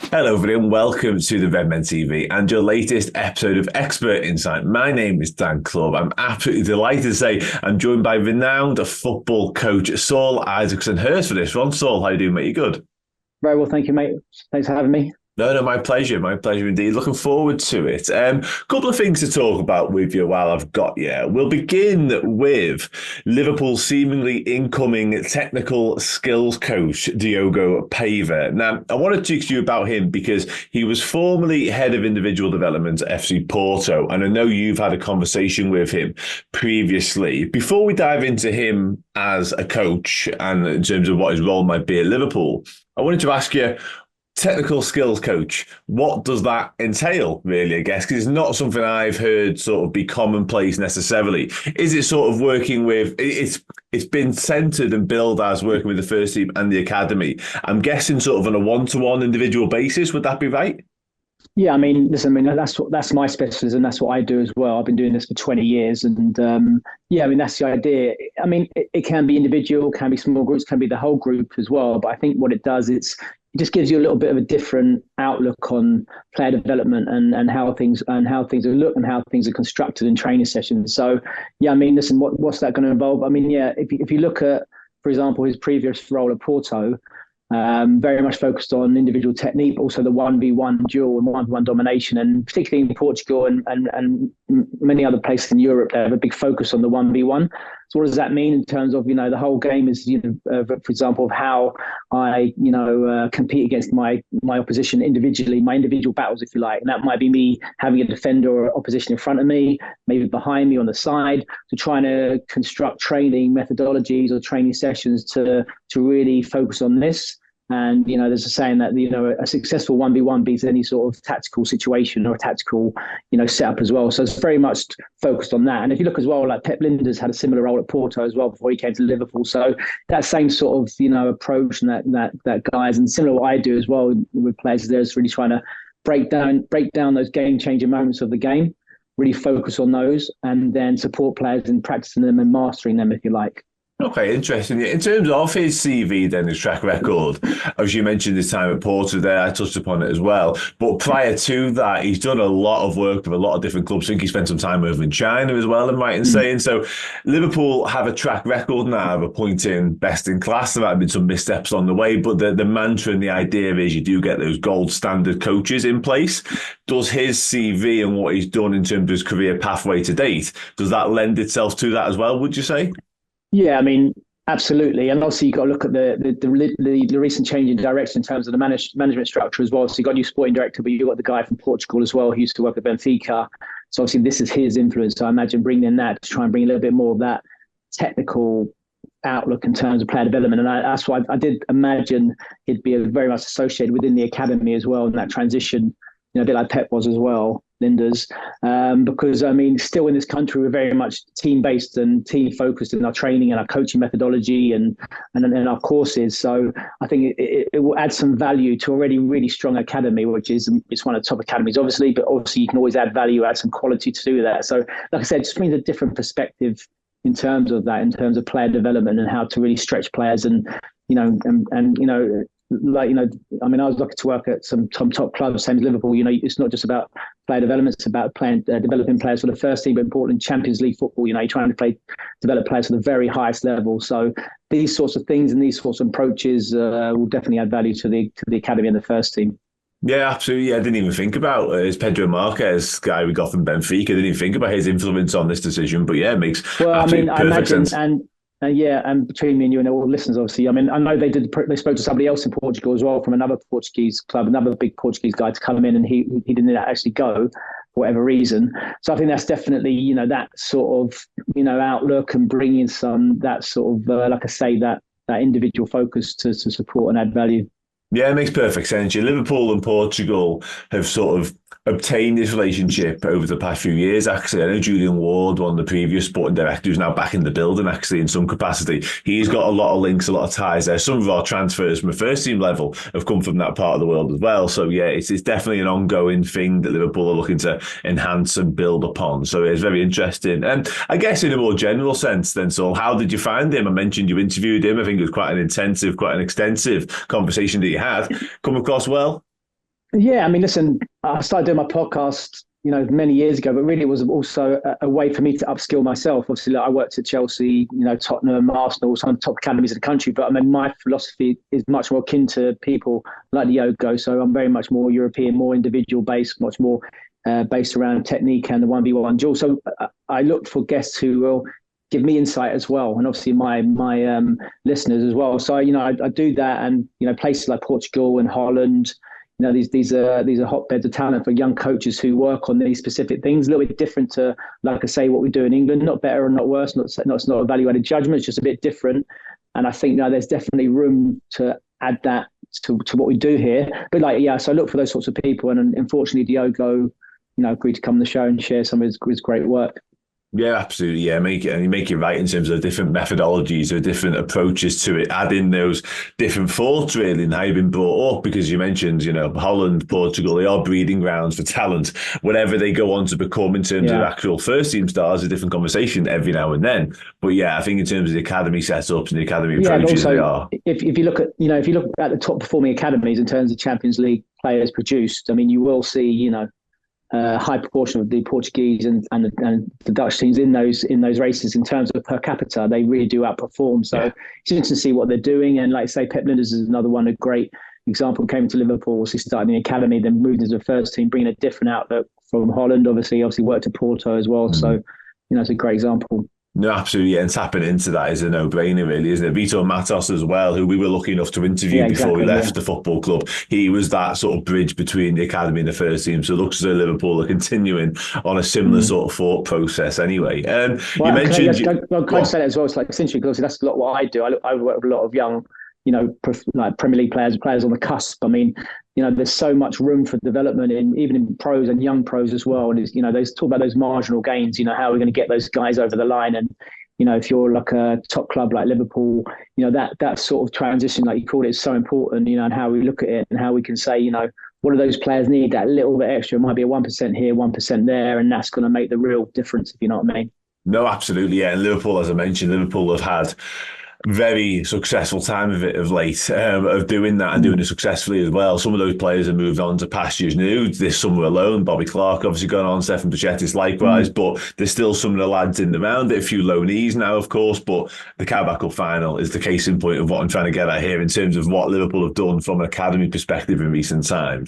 Hello, everyone. Welcome to the Redmen TV and your latest episode of Expert Insight. My name is Dan Club. I'm absolutely delighted to say I'm joined by renowned football coach Saul Isaksson-Hurst for this one. Saul, how you doing, mate? You good? Very well, thank you, mate. Thanks for having me. No, my pleasure. My pleasure indeed. Looking forward to it. Couple of things to talk about with you while I've got you. We'll begin with Liverpool's seemingly incoming technical skills coach, Diogo Paiva. Now, I want to talk to you about him because he was formerly head of individual development at FC Porto, and I know you've had a conversation with him previously. Before we dive into him as a coach and in terms of what his role might be at Liverpool, I wanted to ask you, technical skills coach, what does that entail, really, I guess? Because it's not something I've heard sort of be commonplace necessarily. Is it sort of working with, it's been centred and billed as working with the first team and the academy. I'm guessing sort of on a one-to-one individual basis, would that be right? Yeah, I mean, listen, I mean that's my specialism. That's what I do as well. I've been doing this for 20 years, and yeah, I mean that's the idea. I mean, it can be individual, can be small groups, can be the whole group as well. But I think what it does, it just gives you a little bit of a different outlook on player development and how things are look and how things are constructed in training sessions. So yeah, I mean, listen, what's that going to involve? I mean, yeah, if you look at, for example, his previous role at Porto. Very much focused on individual technique, also the 1v1 duel and 1v1 domination, and particularly in Portugal and many other places in Europe, they have a big focus on the 1v1. So what does that mean in terms of, the whole game is, for example, of how I, compete against my opposition individually, my individual battles, if you like. And that might be me having a defender or opposition in front of me, maybe behind me on the side, to trying to construct training methodologies or training sessions to really focus on this. And, there's a saying that, a successful 1v1 beats any sort of tactical situation or a tactical, setup as well. So it's very much focused on that. And if you look as well, like Pep Lijnders had a similar role at Porto as well before he came to Liverpool. So that same sort of, approach and that guys, and similar what I do as well with players, there's really trying to break down those game changing moments of the game, really focus on those, and then support players in practicing them and mastering them, if you like. Okay, interesting. In terms of his CV, then his track record, as you mentioned his time at Porto there, I touched upon it as well. But prior to that, he's done a lot of work with a lot of different clubs. I think he spent some time over in China as well, am I right in saying? So Liverpool have a track record now of appointing best in class. There might have been some missteps on the way, but the mantra and the idea is you do get those gold standard coaches in place. Does his CV and what he's done in terms of his career pathway to date, does that lend itself to that as well, would you say? Yeah, I mean, absolutely. And also you've got to look at the recent change in direction in terms of the management structure as well. So you've got a new sporting director, but you've got the guy from Portugal as well who used to work at Benfica. So obviously this is his influence. So I imagine bringing in that to try and bring a little bit more of that technical outlook in terms of player development. And that's why I did imagine he'd be very much associated within the academy as well in that transition, a bit like Pep was as well. Lijnders, because I mean, still in this country, we're very much team-based and team-focused in our training and our coaching methodology and our courses. So I think it will add some value to already really strong academy, which is it's one of the top academies, obviously. But obviously, you can always add value, add some quality to do that. So, like I said, it just brings a different perspective in terms of that, in terms of player development and how to really stretch players and like, I mean, I was lucky to work at some top clubs, same as Liverpool. It's not just about player development; it's about developing players for the first team, but important Champions League football. You're trying to develop players for the very highest level. So these sorts of things and these sorts of approaches will definitely add value to the academy and the first team. Yeah, absolutely. I didn't even think about his Pedro Marquez guy we got from Benfica. I didn't even think about his influence on this decision. But yeah, it makes absolutely perfect sense. Yeah, and between me and you and all the listeners, obviously, I mean, I know they spoke to somebody else in Portugal as well from another Portuguese club, another big Portuguese guy to come in, and he didn't actually go for whatever reason. So I think that's definitely, that sort of, outlook and bringing some, that sort of, like I say, that individual focus to support and add value. Yeah, it makes perfect sense. Liverpool and Portugal have sort of obtained this relationship over the past few years, actually. I know Julian Ward, one of the previous sporting directors, who's now back in the building, actually, in some capacity. He's got a lot of links, a lot of ties there. Some of our transfers from a first-team level have come from that part of the world as well. So, yeah, it's definitely an ongoing thing that Liverpool are looking to enhance and build upon. So it's very interesting. And I guess in a more general sense then, Saul, how did you find him? I mentioned you interviewed him. I think it was quite an intensive, quite an extensive conversation that you had. Come across well? Yeah, I mean, listen, I started doing my podcast, many years ago, but really it was also a way for me to upskill myself. Obviously, like, I worked at Chelsea, Tottenham, Arsenal, some of the top academies in the country. But I mean, my philosophy is much more akin to people like Diogo. So I'm very much more European, more individual based, much more based around technique and the 1v1 duel. So I look for guests who will give me insight as well, and obviously my listeners as well. So I do that, and places like Portugal and Holland. These are hotbeds of talent for young coaches who work on these specific things. A little bit different to, like I say, what we do in England. Not better and not worse. It's not a value-added judgment. It's just a bit different. And I think now there's definitely room to add that to what we do here. But so I look for those sorts of people. And unfortunately, Diogo, agreed to come on the show and share some of his great work. Yeah, absolutely. Yeah, you make it right in terms of different methodologies or different approaches to it. Add in those different thoughts really and how you've been brought up, because you mentioned, Holland, Portugal, they are breeding grounds for talent. Whatever they go on to become in terms of actual first team stars, a different conversation every now and then. But yeah, I think in terms of the academy setups and the academy approaches, also, they are. If you look at the top performing academies in terms of Champions League players produced, I mean, you will see, a high proportion of the Portuguese and the Dutch teams in those races in terms of per capita, they really do outperform. So it's interesting to see what they're doing. And like say, Pep Linders is another one, a great example. Came to Liverpool, so he started in the academy, then moved into the first team, bringing a different outlook from Holland. Obviously worked at Porto as well. So it's a great example. No, absolutely. And tapping into that is a no-brainer, really, isn't it? Vitor Matos as well, who we were lucky enough to interview before we left the football club. He was that sort of bridge between the academy and the first team. So it looks as though Liverpool are continuing on a similar sort of thought process anyway. You mentioned... Can I say that as well? It's like essentially, because that's a lot what I do. I work with a lot of young, like Premier League players on the cusp. I mean, there's so much room for development even in pros and young pros as well. And they talk about those marginal gains. How we're going to get those guys over the line. And if you're like a top club like Liverpool, that sort of transition, like you called it, is so important. And how we look at it and how we can say, what do those players need? That little bit extra. It might be a 1% here, 1% there, and that's going to make the real difference. If you know what I mean. No, absolutely, yeah. And Liverpool, as I mentioned, Liverpool have had very successful time of it of late, of doing that and doing it successfully as well. Some of those players have moved on to pastures new this summer alone. Bobby Clark obviously gone on, Stefan Pachetis likewise, but there's still some of the lads in the round, a few loanees now, of course, but the Carabao Cup final is the case in point of what I'm trying to get at here in terms of what Liverpool have done from an academy perspective in recent times.